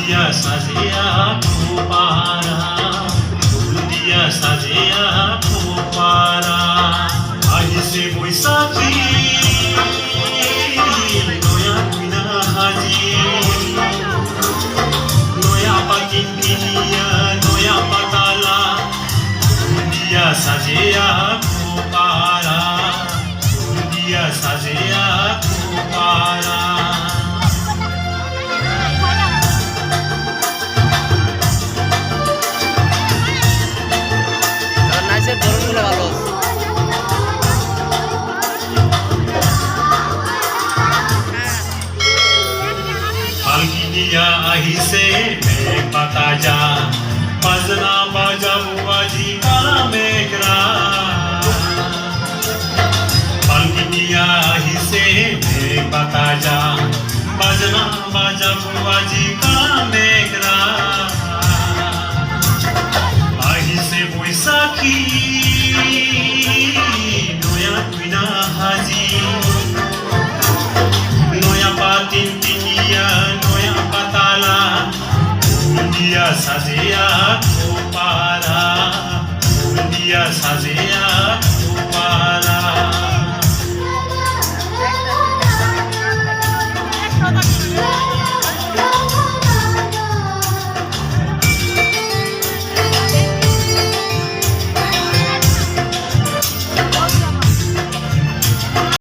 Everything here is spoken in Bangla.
দিয়া সাজিয়া খোপারা, ফুল দিয়া সাজিয়া খোপারা, আহিছে বৈশাখী নয়া কইনা হাজি, নয়া পাখিন কিনিয়া নয়া পাতালা, ফুল দিয়া সাজিয়া খোপারা, ফুল দিয়া সাজিয়া খোপারা। নাচের ধরনগুলো ভালো। ফাল্গুনিয়া আহিছে মেঘ পাতা যা, বাজনা বাজাবো আজি কালা মেঘরা। ফাল্গুনিয়া আহিছে মেঘ পাতা যা, বাজনা বাজাবো আজি